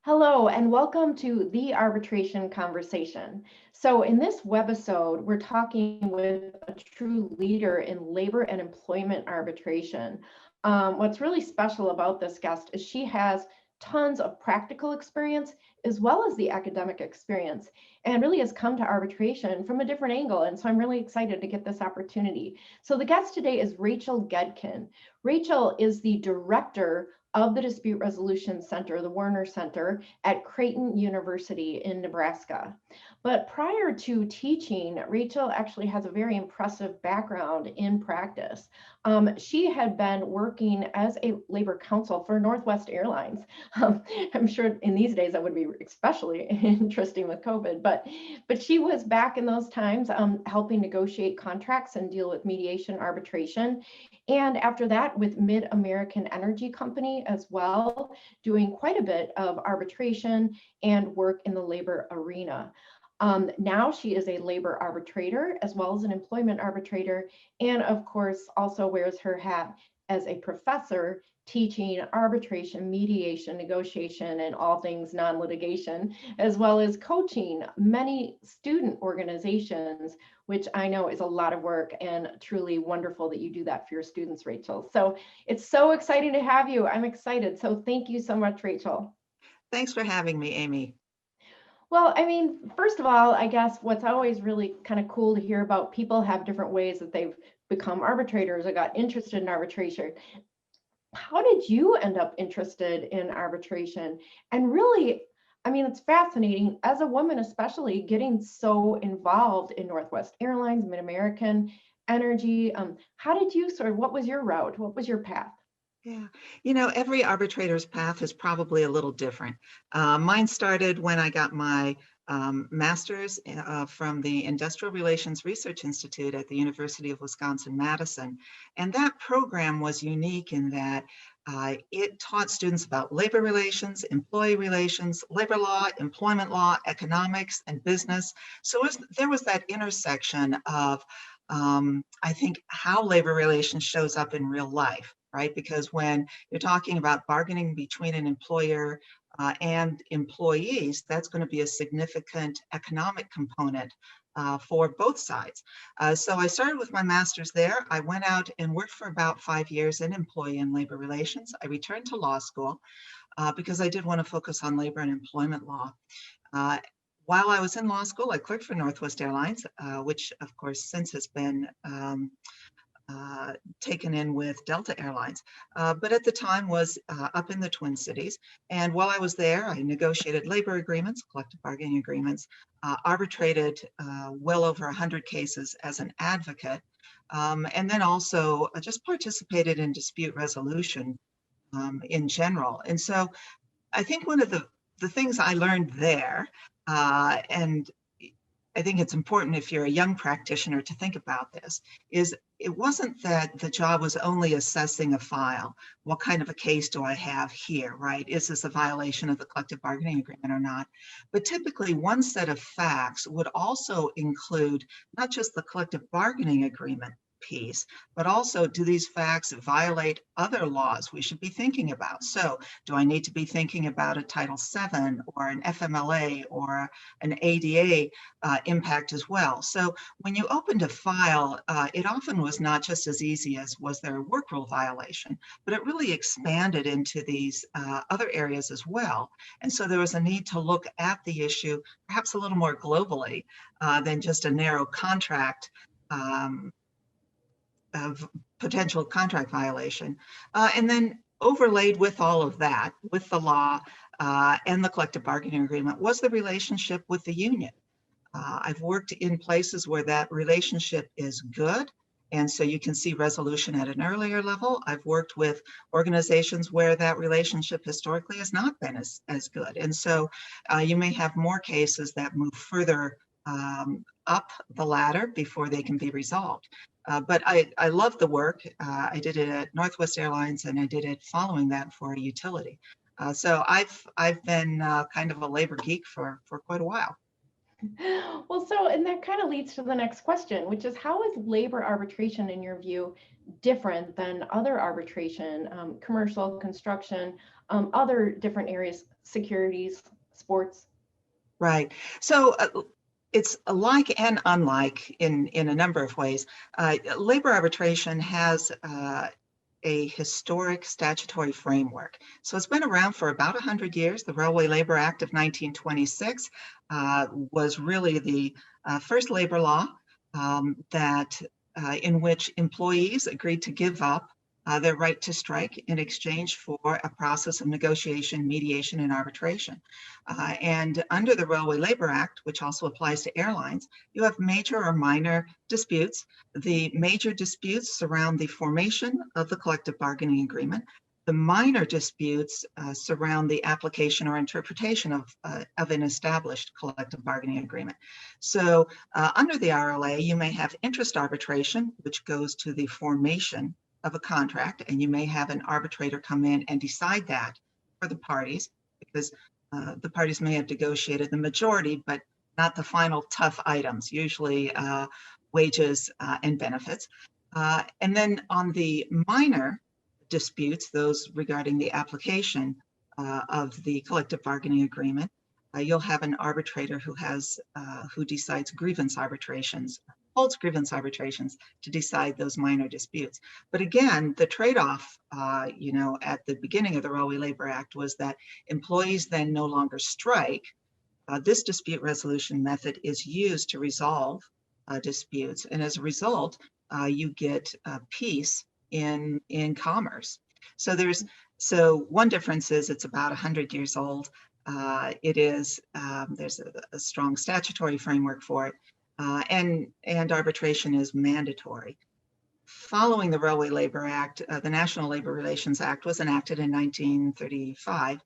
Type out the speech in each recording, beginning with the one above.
Hello and welcome to the Arbitration Conversation. So in this webisode, we're talking with a true leader in labor and employment arbitration. What's really special about this guest is she has tons of practical experience as well as the academic experience and really has come to arbitration from a different angle. And so I'm really excited to get this opportunity. So the guest today is Rachel Goedken. Rachel is the director of the Dispute Resolution Center, the Werner Center at Creighton University in Nebraska. But prior to teaching, Rachel actually has a very impressive background in practice. She had been working as a labor counsel for Northwest Airlines. I'm sure in these days that would be especially interesting with COVID, but she was back in those times helping negotiate contracts and deal with mediation arbitration. And after that, with MidAmerican Energy Company as well, doing quite a bit of arbitration and work in the labor arena. Now she is a labor arbitrator as well as an employment arbitrator, and of course also wears her hat as a professor teaching arbitration, mediation, negotiation, and all things non-litigation, as well as coaching many student organizations, which I know is a lot of work and truly wonderful that you do that for your students, Rachel. So it's so exciting to have you. I'm excited. So thank you so much, Rachel. Thanks for having me, Amy. Well, I mean, first of all, I guess what's always really kind of cool to hear about people have different ways that they've become arbitrators or got interested in arbitration. How did you end up interested in arbitration? And really, I mean, it's fascinating as a woman, especially getting so involved in Northwest Airlines, MidAmerican Energy. How did you what was your route? What was your path? Yeah, every arbitrator's path is probably a little different. Mine started when I got my master's from the Industrial Relations Research Institute at the University of Wisconsin-Madison. And that program was unique in that it taught students about labor relations, employee relations, labor law, employment law, economics, and business. So there was that intersection of, I think, how labor relations shows up in real life. Right? Because when you're talking about bargaining between an employer and employees, that's going to be a significant economic component for both sides. So I started with my master's there. I went out and worked for about 5 years in employee and labor relations. I returned to law school because I did want to focus on labor and employment law. While I was in law school, I clerked for Northwest Airlines, which of course since has been taken in with Delta Airlines, but at the time was up in the Twin Cities. And while I was there, I negotiated labor agreements, collective bargaining agreements, arbitrated well over 100 cases as an advocate, and then also just participated in dispute resolution in general. And so I think one of the things I learned there, and I think it's important if you're a young practitioner to think about this, is it wasn't that the job was only assessing a file. What kind of a case do I have here, right? Is this a violation of the collective bargaining agreement or not? But typically one set of facts would also include not just the collective bargaining agreement piece, but also do these facts violate other laws we should be thinking about? So do I need to be thinking about a Title VII or an FMLA or an ADA impact as well? So when you opened a file, it often was not just as easy as was there a work rule violation, but it really expanded into these other areas as well. And so there was a need to look at the issue perhaps a little more globally than just a narrow contract of potential contract violation. And then overlaid with all of that, with the law and the collective bargaining agreement, was the relationship with the union. I've worked in places where that relationship is good, and so you can see resolution at an earlier level. I've worked with organizations where that relationship historically has not been as good. And so you may have more cases that move further up the ladder before they can be resolved. But I love the work. I did it at Northwest Airlines, and I did it following that for a utility. So I've been kind of a labor geek for quite a while. Well, so, and that kind of leads to the next question, which is how is labor arbitration, in your view, different than other arbitration, commercial, construction, other different areas, securities, sports? Right. So it's alike and unlike in a number of ways. Labor arbitration has a historic statutory framework. So it's been around for about 100 years. The Railway Labor Act of 1926 was really the first labor law that in which employees agreed to give up their right to strike in exchange for a process of negotiation, mediation, and arbitration. And under the Railway Labor Act, which also applies to airlines, you have major or minor disputes. The major disputes surround the formation of the collective bargaining agreement. The minor disputes surround the application or interpretation of an established collective bargaining agreement. So under the RLA, you may have interest arbitration, which goes to the formation of a contract, and you may have an arbitrator come in and decide that for the parties, because the parties may have negotiated the majority, but not the final tough items, usually wages and benefits. And then on the minor disputes, those regarding the application of the collective bargaining agreement, you'll have an arbitrator who decides grievance arbitrations, holds grievance arbitrations to decide those minor disputes. But again, the trade-off, at the beginning of the Railway Labor Act was that employees then no longer strike. This dispute resolution method is used to resolve disputes, and as a result, you get peace in commerce. So one difference is it's about 100 years old. There's a strong statutory framework for it, and arbitration is mandatory. Following the Railway Labor Act, the National Labor Relations Act was enacted in 1935.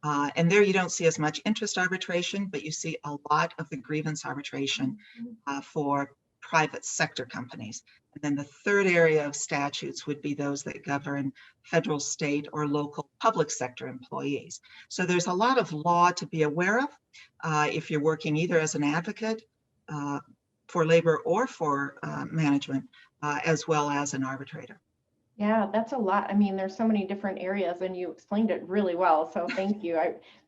And there you don't see as much interest arbitration, but you see a lot of the grievance arbitration for private sector companies. And then the third area of statutes would be those that govern federal, state, or local public sector employees. So there's a lot of law to be aware of if you're working either as an advocate for labor or for management, as well as an arbitrator. Yeah, that's a lot. I mean, there's so many different areas and you explained it really well. So thank you.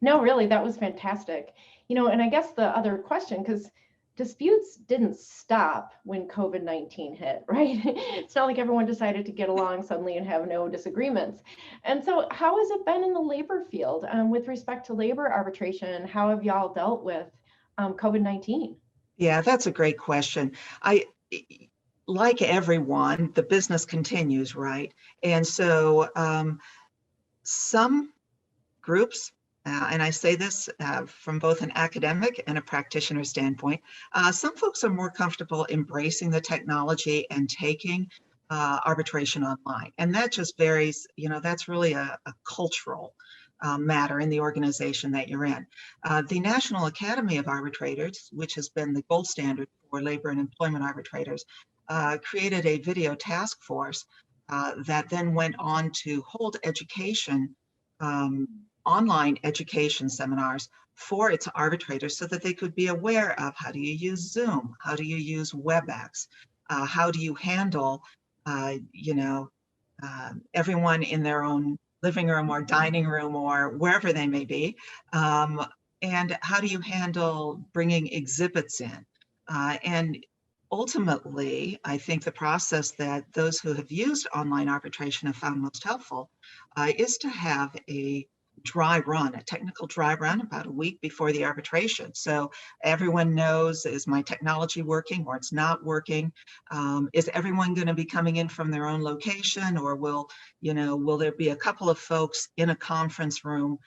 No, really, that was fantastic. And I guess the other question, because disputes didn't stop when COVID-19 hit, right? It's not like everyone decided to get along suddenly and have no disagreements. And so how has it been in the labor field with respect to labor arbitration? How have y'all dealt with COVID-19? Yeah, that's a great question. Like everyone, the business continues, right? And so some groups, and I say this from both an academic and a practitioner standpoint, some folks are more comfortable embracing the technology and taking arbitration online. And that just varies, that's really a cultural matter in the organization that you're in. The National Academy of Arbitrators, which has been the gold standard for labor and employment arbitrators, created a video task force that then went on to hold education, online education seminars for its arbitrators so that they could be aware of how do you use Zoom, how do you use WebEx, how do you handle, everyone in their own living room or dining room or wherever they may be, and how do you handle bringing exhibits in. And ultimately, I think the process that those who have used online arbitration have found most helpful is to have a dry run, a technical dry run about a week before the arbitration. So everyone knows, is my technology working or it's not working? Is everyone going to be coming in from their own location, or will there be a couple of folks in a conference room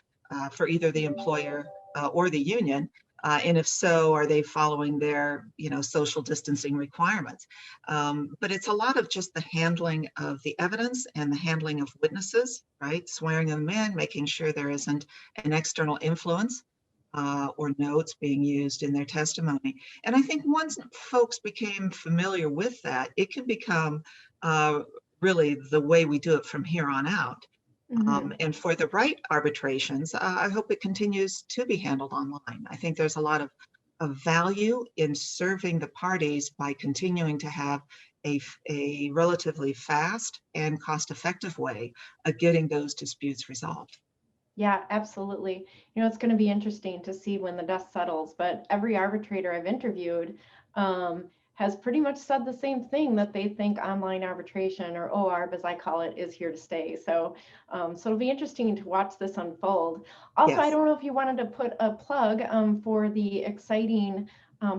for either the employer or the union? And if so, are they following their, social distancing requirements? But it's a lot of just the handling of the evidence and the handling of witnesses, right? Swearing them in, making sure there isn't an external influence or notes being used in their testimony. And I think once folks became familiar with that, it can become really the way we do it from here on out. Mm-hmm. And for the right arbitrations, I hope it continues to be handled online. I think there's a lot of of value in serving the parties by continuing to have a relatively fast and cost-effective way of getting those disputes resolved. Yeah, absolutely. It's going to be interesting to see when the dust settles, but every arbitrator I've interviewed has pretty much said the same thing, that they think online arbitration, or OARB as I call it, is here to stay. So it'll be interesting to watch this unfold. Also, I Yes. don't know if you wanted to put a plug for the exciting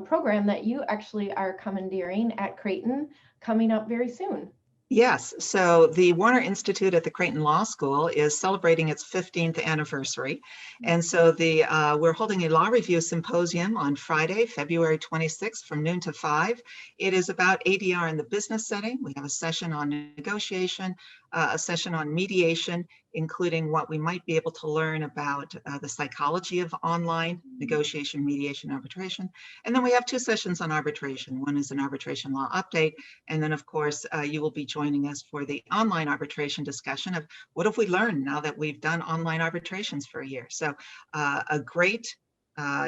program that you actually are commandeering at Creighton coming up very soon. Yes, so the Werner Institute at the Creighton Law School is celebrating its 15th anniversary. And so we're holding a law review symposium on Friday, February 26th from noon to 5. It is about ADR in the business setting. We have a session on negotiation, a session on mediation, including what we might be able to learn about the psychology of online negotiation, mediation, arbitration. And then we have 2 sessions on arbitration. One is an arbitration law update. And then, of course, you will be joining us for the online arbitration discussion of what have we learned now that we've done online arbitrations for a year. So a great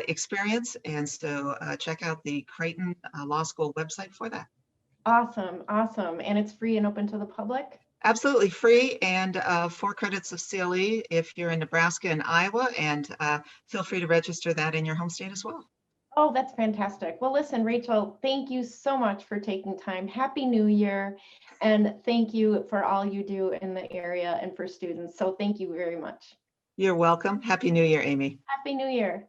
experience. And so check out the Creighton Law School website for that. Awesome, awesome. And it's free and open to the public? Absolutely free, and 4 credits of CLE if you're in Nebraska and Iowa, and feel free to register that in your home state as well. Oh, that's fantastic. Well, listen, Rachel, thank you so much for taking time. Happy New Year. And thank you for all you do in the area and for students. So thank you very much. You're welcome. Happy New Year, Amy. Happy New Year.